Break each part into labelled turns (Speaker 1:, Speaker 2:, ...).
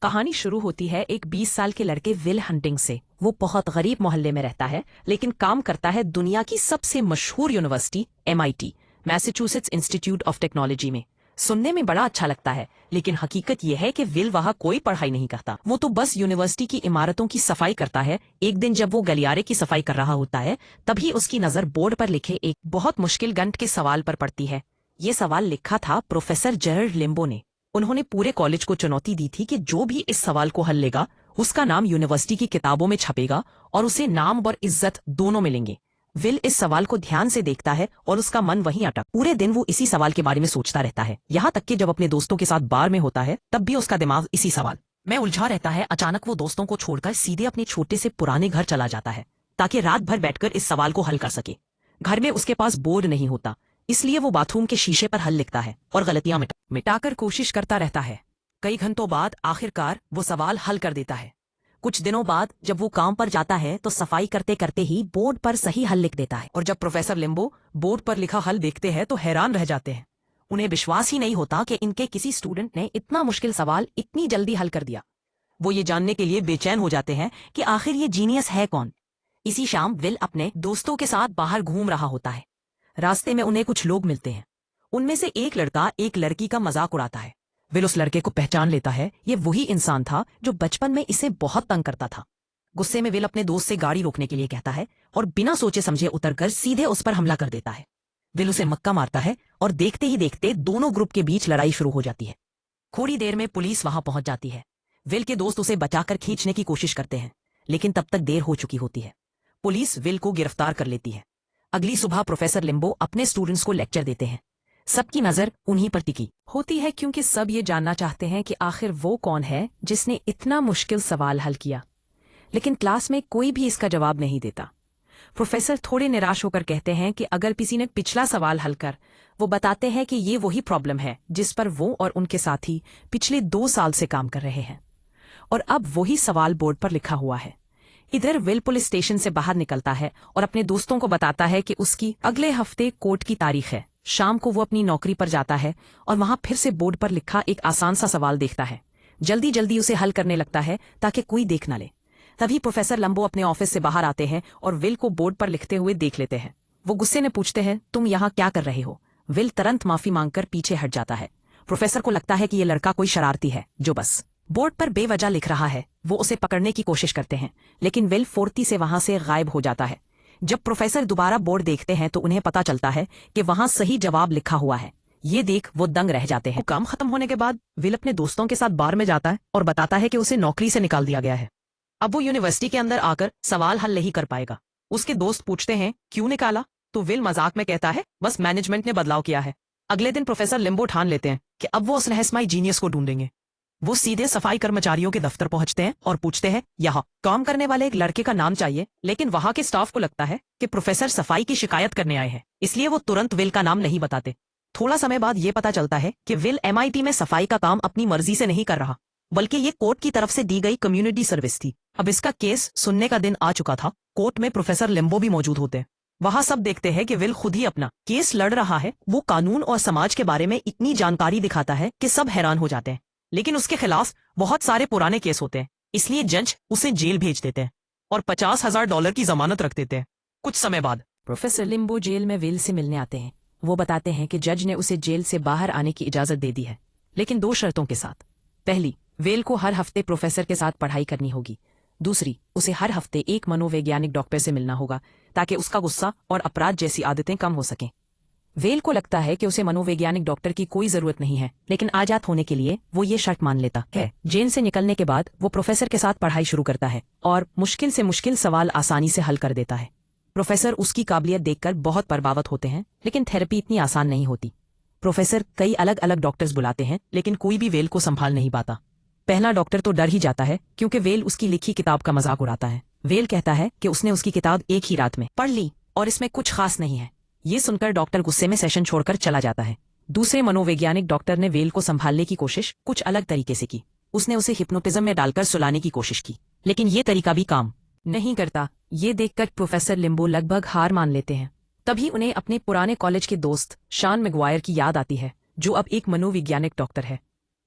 Speaker 1: कहानी शुरू होती है एक 20 साल के लड़के विल हंटिंग से। वो बहुत गरीब मोहल्ले में रहता है, लेकिन काम करता है दुनिया की सबसे मशहूर university MIT, Massachusetts institute of technology में। सुनने में बड़ा अच्छा लगता है, लेकिन हकीकत यह है कि विल वहाँ कोई पढ़ाई नहीं करता। वो तो बस यूनिवर्सिटी की इमारतों की सफाई करता है। एक दिन जब वो गलियारे की सफाई कर रहा होता है, तभी उसकी नजर बोर्ड पर लिखे एक बहुत मुश्किल गणित के सवाल पर पड़ती है। ये सवाल लिखा था प्रोफेसर जेरर्ड लिम्बो ने। उन्होंने पूरे कॉलेज को चुनौती दी थी कि जो भी इस सवाल को हल लेगा, उसका नाम यूनिवर्सिटी की किताबों में छपेगा और उसे नाम और इज्जत दोनों मिलेंगे। विल इस सवाल को ध्यान से देखता है और उसका मन वहीं अटक। पूरे दिन वो इसी सवाल के बारे में सोचता रहता है, यहाँ तक कि जब अपने दोस्तों के साथ बार में होता है, तब भी उसका दिमाग इसी सवाल में उलझा रहता है। अचानक वो दोस्तों को छोड़कर सीधे अपने छोटे से पुराने घर चला जाता है, ताकि रात भर बैठकर इस सवाल को हल कर सके। घर में उसके पास बोर्ड नहीं होता, इसलिए वो बाथरूम के शीशे पर हल लिखता है और गलतियां मिटाकर कोशिश करता रहता है। कई घंटों बाद आखिरकार वो सवाल हल कर देता है। कुछ दिनों बाद जब वो काम पर जाता है, तो सफाई करते करते ही बोर्ड पर सही हल लिख देता है। और जब प्रोफेसर लिम्बो बोर्ड पर लिखा हल देखते हैं, तो हैरान रह जाते हैं। उन्हें विश्वास ही नहीं होता कि इनके किसी स्टूडेंट ने इतना मुश्किल सवाल इतनी जल्दी हल कर दिया। वो ये जानने के लिए बेचैन हो जाते हैं कि आखिर ये जीनियस है कौन। इसी शाम विल अपने दोस्तों के साथ बाहर घूम रहा होता है। रास्ते में उन्हें कुछ लोग मिलते हैं। उनमें से एक लड़का एक लड़की का मजाक उड़ाता है। विल उस लड़के को पहचान लेता है। ये वही इंसान था जो बचपन में इसे बहुत तंग करता था। गुस्से में विल अपने दोस्त से गाड़ी रोकने के लिए कहता है और बिना सोचे समझे उतरकर सीधे उस पर हमला कर देता है। विल उसे मक्का मारता है और देखते ही देखते दोनों ग्रुप के बीच लड़ाई शुरू हो जाती है। थोड़ी देर में पुलिस वहां पहुंच जाती है। विल के दोस्त उसे बचाकर खींचने की कोशिश करते हैं, लेकिन तब तक देर हो चुकी होती है। पुलिस विल को गिरफ्तार कर लेती है। अगली सुबह प्रोफेसर लिम्बो अपने स्टूडेंट्स को लेक्चर देते हैं। सबकी नजर उन्हीं पर टिकी होती है, क्योंकि सब ये जानना चाहते हैं कि आखिर वो कौन है जिसने इतना मुश्किल सवाल हल किया। लेकिन क्लास में कोई भी इसका जवाब नहीं देता। प्रोफेसर थोड़े निराश होकर कहते हैं कि अगर किसी ने पिछला सवाल हल कर, वो बताते हैं कि ये वही प्रॉब्लम है जिस पर वो और उनके साथी पिछले 2 साल से काम कर रहे हैं, और अब वही सवाल बोर्ड पर लिखा हुआ है। इधर विल पुलिस स्टेशन से बाहर निकलता है और अपने दोस्तों को बताता है कि उसकी अगले हफ्ते कोर्ट की तारीख है। शाम को वो अपनी नौकरी पर जाता है और वहां फिर से बोर्ड पर लिखा एक आसान सा सवाल देखता है। जल्दी जल्दी उसे हल करने लगता है ताकि कोई देख न ले। तभी प्रोफेसर लंबो अपने ऑफिस से बाहर आते हैं और विल को बोर्ड पर लिखते हुए देख लेते हैं। वो गुस्से में पूछते हैं, तुम यहाँ क्या कर रहे हो? विल तुरंत माफी मांगकर पीछे हट जाता है। प्रोफेसर को लगता है कि ये लड़का कोई शरारती है जो बस बोर्ड पर बेवजह लिख रहा है। वो उसे पकड़ने की कोशिश करते हैं, लेकिन विल फुर्ती से वहां से गायब हो जाता है। जब प्रोफेसर दोबारा बोर्ड देखते हैं, तो उन्हें पता चलता है कि वहां सही जवाब लिखा हुआ है। ये देख वो दंग रह जाते हैं। काम खत्म होने के बाद विल अपने दोस्तों के साथ बार में जाता है और बताता है कि उसे नौकरी से निकाल दिया गया है। अब वो यूनिवर्सिटी के अंदर आकर सवाल हल नहीं कर पाएगा। उसके दोस्त पूछते हैं, क्यों निकाला? तो विल मजाक में कहता है, बस मैनेजमेंट ने बदलाव किया है। अगले दिन प्रोफेसर लिम्बो ठान लेते हैं कि अब वो उस रहस्यमय जीनियस को ढूंढेंगे। वो सीधे सफाई कर्मचारियों के दफ्तर पहुंचते हैं और पूछते हैं, यहाँ काम करने वाले एक लड़के का नाम चाहिए। लेकिन वहां के स्टाफ को लगता है कि प्रोफेसर सफाई की शिकायत करने आए हैं, इसलिए वो तुरंत विल का नाम नहीं बताते। थोड़ा समय बाद ये पता चलता है कि विल MIT में सफाई का काम अपनी मर्जी से नहीं कर रहा, बल्कि ये कोर्ट की तरफ से दी गई कम्युनिटी सर्विस थी। अब इसका केस सुनने का दिन आ चुका था। कोर्ट में प्रोफेसर लिम्बो भी मौजूद होते हैं। वहां सब देखते हैं कि विल खुद ही अपना केस लड़ रहा है। वो कानून और समाज के बारे में इतनी जानकारी दिखाता है कि सब हैरान हो जाते हैं, लेकिन उसके खिलाफ बहुत सारे पुराने केस होते हैं, इसलिए जज उसे जेल भेज देते हैं और $50,000 की जमानत रख देते हैं। कुछ समय बाद प्रोफेसर लिम्बो जेल में विल से मिलने आते हैं। वो बताते हैं कि जज ने उसे जेल से बाहर आने की इजाजत दे दी है, लेकिन 2 शर्तों के साथ। पहली, विल को हर हफ्ते प्रोफेसर के साथ पढ़ाई करनी होगी। दूसरी, उसे हर हफ्ते एक मनोवैज्ञानिक डॉक्टर से मिलना होगा, ताकि उसका गुस्सा और अपराध जैसी आदतें कम हो सकें। वेल को लगता है कि उसे मनोवैज्ञानिक डॉक्टर की कोई जरूरत नहीं है, लेकिन आजाद होने के लिए वो ये शर्त मान लेता है। जेल से निकलने के बाद वो प्रोफेसर के साथ पढ़ाई शुरू करता है और मुश्किल से मुश्किल सवाल आसानी से हल कर देता है। प्रोफेसर उसकी काबिलियत देखकर बहुत प्रभावित होते हैं, लेकिन थेरेपी इतनी आसान नहीं होती। प्रोफेसर कई अलग अलग डॉक्टर्स बुलाते हैं, लेकिन कोई भी वेल को संभाल नहीं पाता। पहला डॉक्टर तो डर ही जाता है, क्योंकि वेल उसकी लिखी किताब का मजाक उड़ाता है। वेल कहता है कि उसने उसकी किताब एक ही रात में पढ़ ली और इसमें कुछ खास नहीं है। ये सुनकर डॉक्टर गुस्से में सेशन छोड़कर चला जाता है। दूसरे मनोवैज्ञानिक डॉक्टर ने वेल को संभालने की कोशिश कुछ अलग तरीके से की। उसने उसे हिप्नोटिज्म में डालकर सुलाने की कोशिश की, लेकिन ये तरीका भी काम नहीं करता। ये देखकर प्रोफेसर लिम्बो लगभग हार मान लेते हैं। तभी उन्हें अपने पुराने कॉलेज के दोस्त शॉन मैगवायर की याद आती है, जो अब एक मनोवैज्ञानिक डॉक्टर है।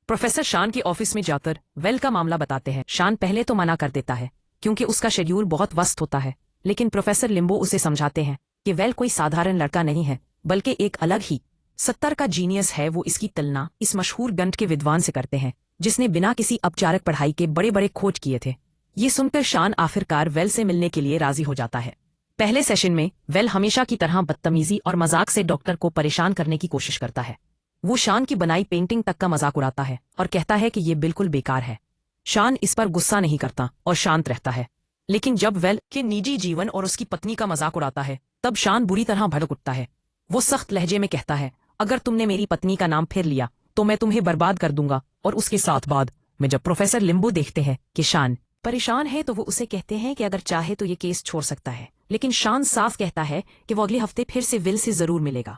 Speaker 1: प्रोफेसर शान के ऑफिस में जाकर वेल का मामला बताते हैं। शान पहले तो मना कर देता है क्योंकि उसका शेड्यूल बहुत व्यस्त होता है, लेकिन प्रोफेसर लिम्बो उसे समझाते हैं कि वेल कोई साधारण लड़का नहीं है, बल्कि एक अलग ही 70 का जीनियस है। वो इसकी तुलना इस मशहूर गंट के विद्वान से करते हैं जिसने बिना किसी औपचारिक पढ़ाई के बड़े बड़े खोज किए थे। ये सुनकर शान आखिरकार वेल से मिलने के लिए राजी हो जाता है। पहले सेशन में वेल हमेशा की तरह बदतमीजी और मजाक से डॉक्टर को परेशान करने की कोशिश करता है। वो शान की बनाई पेंटिंग तक का मजाक उड़ाता है और कहता है कि ये बिल्कुल बेकार है। शान इस पर गुस्सा नहीं करता और शांत रहता है, लेकिन जब वेल के निजी जीवन और उसकी पत्नी का मजाक उड़ाता है तब शान बुरी तरह भड़क उठता है। वो सख्त लहजे में कहता है, अगर तुमने मेरी पत्नी का नाम फिर लिया तो मैं तुम्हें बर्बाद कर दूंगा। और उसके साथ बाद में जब प्रोफेसर लिम्बो देखते हैं कि शान परेशान है तो वो उसे कहते हैं कि अगर चाहे तो ये केस छोड़ सकता है, लेकिन शान साफ कहता है कि वो अगले हफ्ते फिर से विल से जरूर मिलेगा।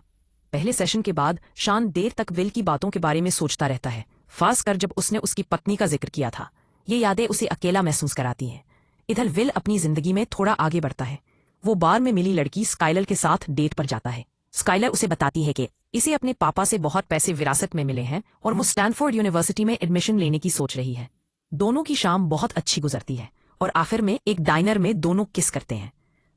Speaker 1: पहले सेशन के बाद शान देर तक विल की बातों के बारे में सोचता रहता है, खासकर जब उसने उसकी पत्नी का जिक्र किया था। ये यादें उसे अकेला महसूस कराती हैं। इधर विल अपनी जिंदगी में थोड़ा आगे बढ़ता है। वो बार में मिली लड़की स्काइलर के साथ डेट पर जाता है। स्काइलर उसे बताती है कि इसे अपने पापा से बहुत पैसे विरासत में मिले हैं और वो स्टैनफोर्ड यूनिवर्सिटी में एडमिशन लेने की सोच रही है। दोनों की शाम बहुत अच्छी गुजरती है और आखिर में एक डाइनर में दोनों किस करते हैं।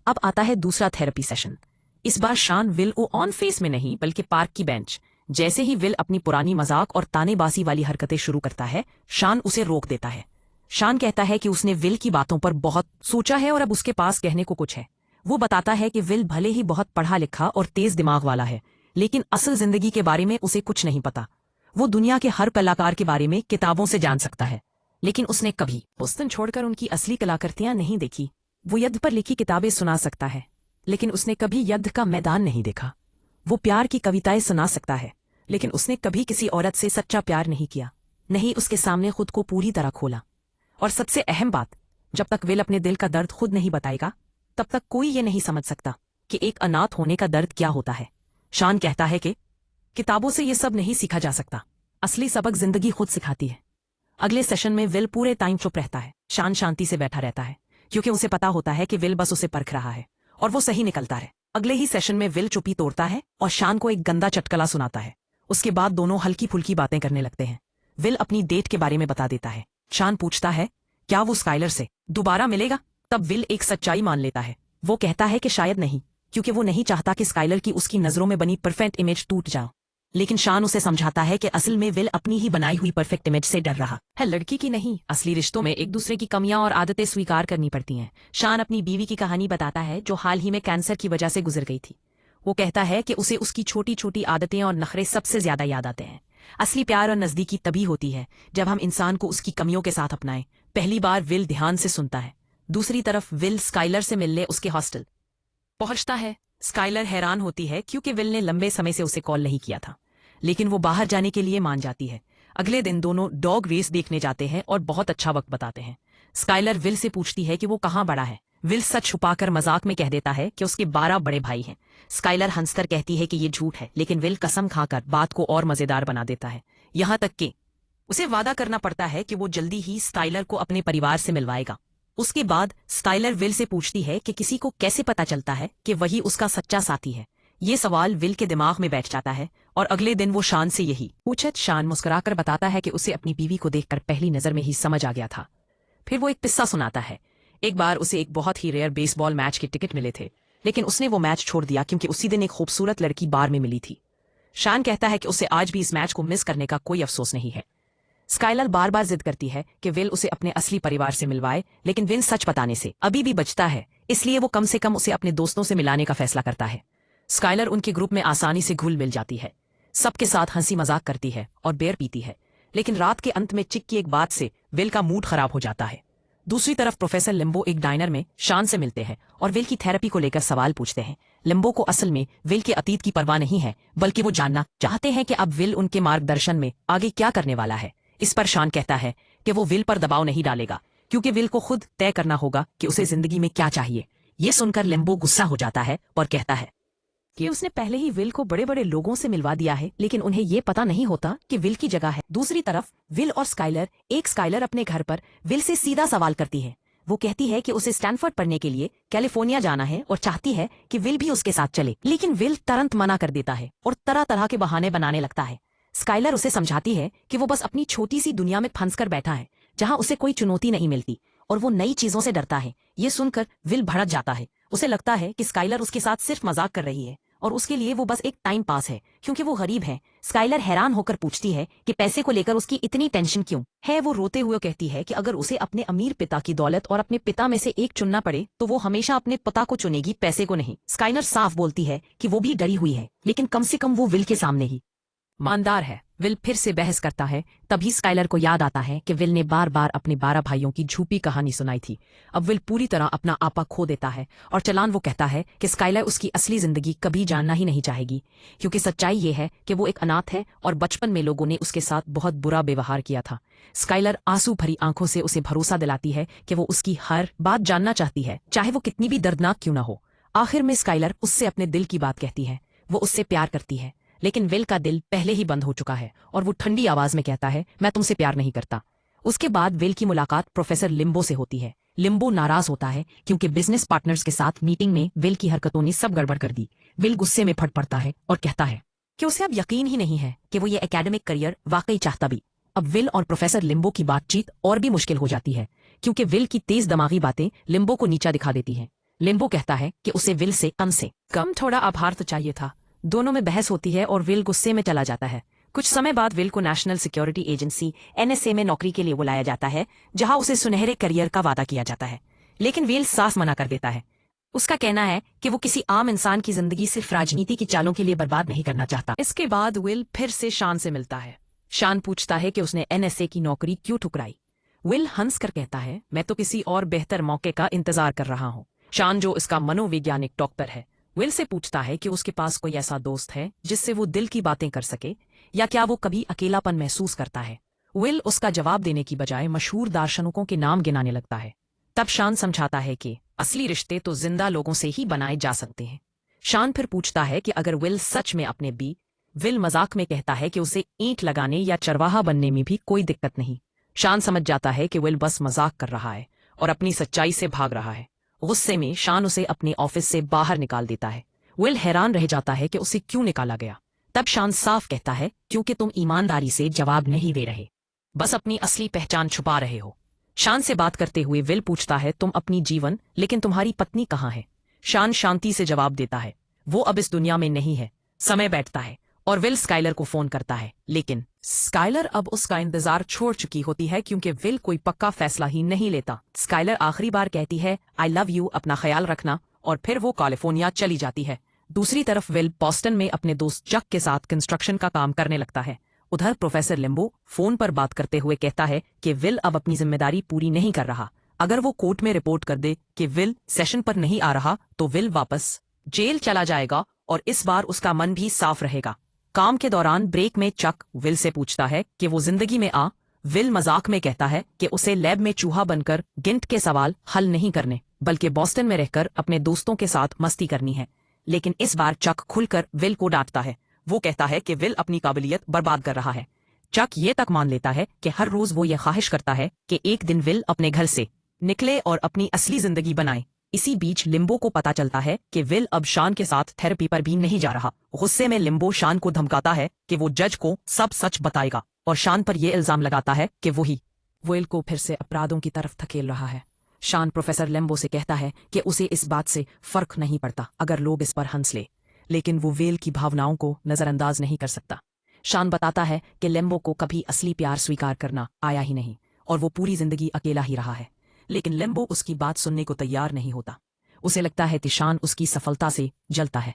Speaker 1: अब आता है दूसरा थेरेपी सेशन। इस बार शान विल को ऑन फेस में नहीं बल्कि पार्क की बेंच। जैसे ही विल अपनी पुरानी मजाक और तानेबाजी वाली हरकतें शुरू करता है, शान उसे रोक देता है। शान कहता है कि उसने विल की बातों पर बहुत सोचा है और अब उसके पास कहने को कुछ है। वो बताता है कि विल भले ही बहुत पढ़ा लिखा और तेज दिमाग वाला है, लेकिन असल जिंदगी के बारे में उसे कुछ नहीं पता। वो दुनिया के हर कलाकार के बारे में किताबों से जान सकता है, लेकिन उसने कभी बोस्टन छोड़कर उनकी असली कलाकृतियां नहीं देखी। वो युद्ध पर लिखी किताबें सुना सकता है, लेकिन उसने कभी युद्ध का मैदान नहीं देखा। वो प्यार की कविताएं सुना सकता है, लेकिन उसने कभी किसी औरत से सच्चा प्यार नहीं किया, नहीं उसके सामने खुद को पूरी तरह खोला। और सबसे अहम बात, जब तक विल अपने दिल का दर्द खुद नहीं बताएगा तब तक कोई ये नहीं समझ सकता कि एक अनाथ होने का दर्द क्या होता है। शान कहता है कि किताबों से ये सब नहीं सीखा जा सकता, असली सबक जिंदगी खुद सिखाती है। अगले सेशन में विल पूरे टाइम चुप रहता है। शान शांति से बैठा रहता है क्योंकि उसे पता होता है कि विल बस उसे परख रहा है और वो सही निकलता है। अगले ही सेशन में विल चुप्पी तोड़ता है और शान को एक गंदा चटकला सुनाता है। उसके बाद दोनों हल्की फुल्की बातें करने लगते हैं। विल अपनी डेट के बारे में बता देता है। शान पूछता है क्या वो स्काइलर से दोबारा मिलेगा। तब विल एक सच्चाई मान लेता है। वो कहता है कि शायद नहीं, क्योंकि वो नहीं चाहता कि स्काइलर की उसकी नजरों में बनी परफेक्ट इमेज टूट जाए। लेकिन शान उसे समझाता है कि असल में विल अपनी ही बनाई हुई परफेक्ट इमेज से डर रहा है, लड़की की नहीं। असली रिश्तों में एक दूसरे की कमियां और आदतें स्वीकार करनी पड़ती हैं। शान अपनी बीवी की कहानी बताता है जो हाल ही में कैंसर की वजह से गुजर गई थी। वो कहता है कि उसे उसकी छोटी छोटी आदतें और नखरे सबसे ज्यादा याद आते हैं। असली प्यार और नजदीकी तभी होती है जब हम इंसान को उसकी कमियों के साथ अपनाएं। पहली बार विल ध्यान से सुनता है। दूसरी तरफ विल स्काइलर से मिलने उसके हॉस्टल पहुंचता है। स्काइलर हैरान होती है क्योंकि विल ने लंबे समय से उसे कॉल नहीं किया था, लेकिन वो बाहर जाने के लिए मान जाती है। अगले दिन दोनों डॉग रेस देखने जाते हैं और बहुत अच्छा वक्त बताते हैं। स्काइलर विल से पूछती है कि वो कहाँ बड़ा है। विल सच छुपाकर मजाक में कह देता है कि उसके 12 बड़े भाई हैं। स्काइलर हंसकर कहती है कि ये झूठ है, लेकिन विल कसम खाकर बात को और मजेदार बना देता है, यहाँ तक कि उसे वादा करना पड़ता है कि वो जल्दी ही स्काइलर को अपने परिवार से मिलवाएगा। उसके बाद स्काइलर विल से पूछती है कि किसी को कैसे पता चलता है कि वही उसका सच्चा साथी है। ये सवाल विल के दिमाग में बैठ जाता है और अगले दिन वो शान से यही पूछे। शान मुस्कुराकर बताता है कि उसे अपनी बीवी को देखकर पहली नजर में ही समझ आ गया था। फिर वो एक किस्सा सुनाता है। एक बार उसे एक बहुत ही रेयर बेसबॉल मैच के टिकट मिले थे, लेकिन उसने वो मैच छोड़ दिया क्योंकि उसी दिन एक खूबसूरत लड़की बार में मिली थी। शान कहता है कि उसे आज भी इस मैच को मिस करने का कोई अफसोस नहीं है। स्काइलर बार बार जिद करती है कि विल उसे अपने असली परिवार से मिलवाए, लेकिन विल सच बताने से अभी भी बचता है, इसलिए वो कम से कम उसे अपने दोस्तों से मिलाने का फैसला करता है। स्काइलर उनके ग्रुप में आसानी से घुल मिल जाती है, सबके साथ हंसी मजाक करती है और बियर पीती है, लेकिन रात के अंत में चिक की एक बात से विल का मूड खराब हो जाता है। दूसरी तरफ प्रोफेसर लिम्बो एक डाइनर में शान से मिलते हैं और विल की थेरेपी को लेकर सवाल पूछते हैं। लिम्बो को असल में विल के अतीत की परवाह नहीं है, बल्कि वो जानना चाहते हैं कि अब विल उनके मार्गदर्शन में आगे क्या करने वाला है। इस पर शान कहता है कि वो विल पर दबाव नहीं डालेगा, क्योंकि विल को खुद तय करना होगा कि उसे जिंदगी में क्या चाहिए। ये सुनकर लिम्बो गुस्सा हो जाता है और कहता है कि उसने पहले ही विल को बड़े बड़े लोगों से मिलवा दिया है, लेकिन उन्हें ये पता नहीं होता कि विल की जगह है। दूसरी तरफ विल और स्काइलर अपने घर पर विल से सीधा सवाल करती है। वो कहती है कि उसे स्टैनफोर्ड पढ़ने के लिए कैलिफोर्निया जाना है और चाहती है कि विल भी उसके साथ चले, लेकिन विल तुरंत मना कर देता है और तरह तरह के बहाने बनाने लगता है। स्काइलर उसे समझाती है कि वो बस अपनी छोटी सी दुनिया में फंसकर बैठा है, जहां उसे कोई चुनौती नहीं मिलती और वो नई चीजों से डरता है। ये सुनकर विल भड़क जाता है। उसे लगता है कि स्काइलर उसके साथ सिर्फ मजाक कर रही है और उसके लिए वो बस एक टाइम पास है, क्योंकि वो गरीब है। स्काइलर हैरान होकर पूछती है कि पैसे को लेकर उसकी इतनी टेंशन क्यों है। वो रोते हुए कहती है कि अगर उसे अपने अमीर पिता की दौलत और अपने पिता में से एक चुनना पड़े तो वो हमेशा अपने पिता को चुनेगी, पैसे को नहीं। स्काइलर साफ बोलती है कि वो भी डरी हुई है, लेकिन कम से कम वो विल के सामने ही ईमानदार है। विल फिर से बहस करता है। तभी स्काइलर को याद आता है कि विल ने बार बार अपने 12 भाइयों की झूठी कहानी सुनाई थी। अब विल पूरी तरह अपना आपा खो देता है और चलान वो कहता है कि स्काइलर उसकी असली जिंदगी कभी जानना ही नहीं चाहेगी, क्योंकि सच्चाई ये है कि वो एक अनाथ है और बचपन में लोगों ने उसके साथ बहुत बुरा व्यवहार किया था। स्काइलर आंसू भरी आंखों से उसे भरोसा दिलाती है कि वो उसकी हर बात जानना चाहती है, चाहे वो कितनी भी दर्दनाक क्यों ना हो। आखिर में स्काइलर उससे अपने दिल की बात कहती है। वो उससे प्यार करती है, लेकिन विल का दिल पहले ही बंद हो चुका है और वो ठंडी आवाज में कहता है, मैं तुमसे प्यार नहीं करता। उसके बाद विल की मुलाकात प्रोफेसर लिम्बो से होती है। लिम्बो नाराज होता है क्योंकि बिजनेस पार्टनर्स के साथ मीटिंग में विल की हरकतों ने सब गड़बड़ कर दी। विल गुस्से में फट पड़ता है और कहता है कि उसे अब यकीन ही नहीं है कि वो ये एकेडमिक करियर वाकई चाहता भी। अब विल और प्रोफेसर लिम्बो की बातचीत और भी मुश्किल हो जाती है, क्योंकि विल की तेज दिमागी बातें लिम्बो को नीचा दिखा देती हैं। लिम्बो कहता है कि उसे विल से कम थोड़ा आभार तो चाहिए था। दोनों में बहस होती है और विल गुस्से में चला जाता है। कुछ समय बाद विल को नेशनल सिक्योरिटी एजेंसी NSA में नौकरी के लिए बुलाया जाता है, जहां उसे सुनहरे करियर का वादा किया जाता है, लेकिन विल साफ मना कर देता है। उसका कहना है कि वो किसी आम इंसान की जिंदगी सिर्फ राजनीति की चालों के लिए बर्बाद नहीं करना चाहता। इसके बाद विल फिर से शान से मिलता है। शान पूछता है कि उसने NSA की नौकरी क्यों ठुकराई। विल हंस कर कहता है, मैं तो किसी और बेहतर मौके का इंतजार कर रहा हूँ। शान, जो इसका मनोवैज्ञानिक डॉक्टर है, विल से पूछता है कि उसके पास कोई ऐसा दोस्त है जिससे वो दिल की बातें कर सके, या क्या वो कभी अकेलापन महसूस करता है। विल उसका जवाब देने की बजाय मशहूर दार्शनिकों के नाम गिनाने लगता है। तब शान समझाता है कि असली रिश्ते तो जिंदा लोगों से ही बनाए जा सकते हैं। शान फिर पूछता है कि अगर विल सच में अपने विल मजाक में कहता है कि उसे ईंट लगाने या चरवाहा बनने में भी कोई दिक्कत नहीं। शान समझ जाता है कि विल बस मजाक कर रहा है और अपनी सच्चाई से भाग रहा है। गुस्से में शान उसे अपने ऑफिस से बाहर निकाल देता है। विल हैरान रह जाता है कि उसे क्यों निकाला गया। तब शान साफ कहता है, क्योंकि तुम ईमानदारी से जवाब नहीं दे रहे, बस अपनी असली पहचान छुपा रहे हो। शान से बात करते हुए विल पूछता है, तुम अपनी जीवन, लेकिन तुम्हारी पत्नी कहाँ है। शान शांति से जवाब देता है, वो अब इस दुनिया में नहीं है। समय बैठता है और विल स्काइलर को फोन करता है, लेकिन स्काइलर अब उसका इंतजार छोड़ चुकी होती है, क्योंकि विल कोई पक्का फैसला ही नहीं लेता। स्काइलर आखिरी बार कहती है, आई लव यू, अपना ख्याल रखना, और फिर वो कैलिफोर्निया चली जाती है। दूसरी तरफ विल बॉस्टन में अपने दोस्त जक के साथ कंस्ट्रक्शन का काम करने लगता है। उधर प्रोफेसर लिम्बो फोन पर बात करते हुए कहता है कि विल अब अपनी जिम्मेदारी पूरी नहीं कर रहा। अगर वो कोर्ट में रिपोर्ट कर दे कि विल सेशन पर नहीं आ रहा तो विल वापस जेल चला जाएगा, और इस बार उसका मन भी साफ रहेगा। काम के दौरान ब्रेक में चक विल से पूछता है कि वो जिंदगी में विल मजाक में कहता है कि उसे लैब में चूहा बनकर गिंट के सवाल हल नहीं करने, बल्कि बॉस्टन में रहकर अपने दोस्तों के साथ मस्ती करनी है। लेकिन इस बार चक खुलकर विल को डांटता है। वो कहता है कि विल अपनी काबिलियत बर्बाद कर रहा है। चक ये तक मान लेता है कि हर रोज वो ये ख्वाहिश करता है कि एक दिन विल अपने घर से निकले और अपनी असली जिंदगी बनाए। इसी बीच लिम्बो को पता चलता है कि विल अब शान के साथ थेरेपी पर भी नहीं जा रहा। गुस्से में लिम्बो शान को धमकाता है कि वो जज को सब सच बताएगा, और शान पर यह इल्जाम लगाता है कि वही विल को फिर से अपराधों की तरफ धकेल रहा है। शान प्रोफेसर लिम्बो से कहता है कि उसे इस बात से फर्क नहीं पड़ता अगर लोग इस पर हंस ले, लेकिन वो विल की भावनाओं को नजरअंदाज नहीं कर सकता। शान बताता है कि लिम्बो को कभी असली प्यार स्वीकार करना आया ही नहीं, और वो पूरी जिंदगी अकेला ही रहा है। लेकिन लिम्बो उसकी बात सुनने को तैयार नहीं होता। उसे लगता है कि शान उसकी सफलता से जलता है।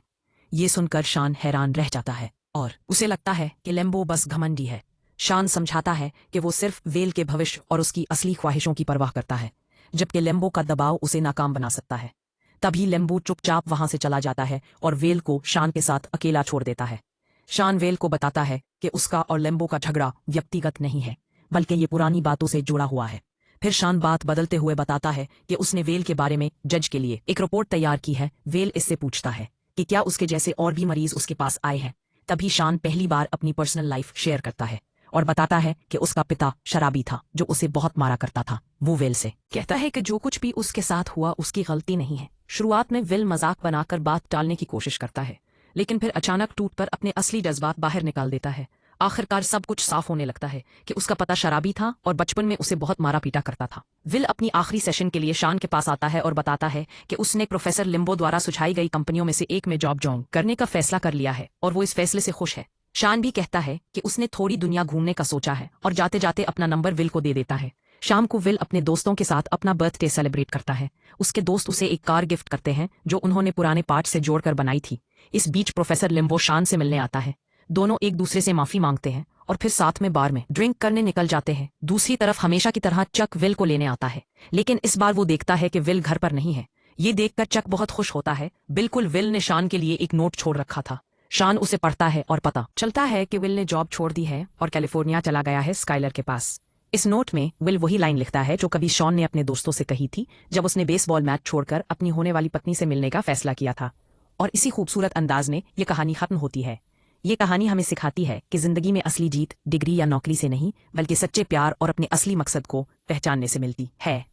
Speaker 1: ये सुनकर शान हैरान रह जाता है और उसे लगता है कि लिम्बो बस घमंडी है। शान समझाता है कि वो सिर्फ विल के भविष्य और उसकी असली ख्वाहिशों की परवाह करता है, जबकि लिम्बो का दबाव उसे नाकाम बना सकता है। तभी लिम्बो चुपचाप वहां से चला जाता है और विल को शान के साथ अकेला छोड़ देता है। शान विल को बताता है कि उसका और लिम्बो का झगड़ा व्यक्तिगत नहीं है, बल्कि ये पुरानी बातों से जुड़ा हुआ है। फिर शान बात बदलते हुए बताता है कि उसने वेल के बारे में जज के लिए एक रिपोर्ट तैयार की है। वेल इससे पूछता है कि क्या उसके जैसे और भी मरीज उसके पास आए हैं। तभी शान पहली बार अपनी पर्सनल लाइफ शेयर करता है और बताता है कि उसका पिता शराबी था जो उसे बहुत मारा करता था। वो वेल से कहता है कि जो कुछ भी उसके साथ हुआ उसकी गलती नहीं है। शुरुआत में विल मजाक बनाकर बात टालने की कोशिश करता है, लेकिन फिर अचानक टूट पर अपने असली जज्बात बाहर निकाल देता है। आखिरकार सब कुछ साफ होने लगता है कि उसका पता शराबी था और बचपन में उसे बहुत मारा पीटा करता था। विल अपनी आखिरी सेशन के लिए शान के पास आता है और बताता है कि उसने प्रोफेसर लिम्बो द्वारा सुझाई गई कंपनियों में से एक में जॉब ज्वाइन करने का फैसला कर लिया है और वो इस फैसले से खुश है। शान भी कहता है कि उसने थोड़ी दुनिया घूमने का सोचा है और जाते जाते अपना नंबर विल को दे देता है। शाम को विल अपने दोस्तों के साथ अपना बर्थडे सेलिब्रेट करता है। उसके दोस्त उसे एक कार गिफ्ट करते हैं जो उन्होंने पुराने पार्ट से जोड़कर बनाई थी। इस बीच प्रोफेसर लिम्बो शान से मिलने आता है। दोनों एक दूसरे से माफी मांगते हैं और फिर साथ में बार में ड्रिंक करने निकल जाते हैं। दूसरी तरफ हमेशा की तरह चक विल को लेने आता है, लेकिन इस बार वो देखता है कि विल घर पर नहीं है। ये देखकर चक बहुत खुश होता है। बिल्कुल विल ने शान के लिए एक नोट छोड़ रखा था। शान उसे पढ़ता है और पता चलता है कि विल ने जॉब छोड़ दी है और कैलिफोर्निया चला गया है स्काइलर के पास। इस नोट में विल वही लाइन लिखता है जो कभी शॉन ने अपने दोस्तों से कही थी जब उसने बेसबॉल मैच छोड़कर अपनी होने वाली पत्नी से मिलने का फैसला किया था। और इसी खूबसूरत अंदाज में ये कहानी खत्म होती है। ये कहानी हमें सिखाती है कि जिंदगी में असली जीत डिग्री या नौकरी से नहीं, बल्कि सच्चे प्यार और अपने असली मकसद को पहचानने से मिलती है।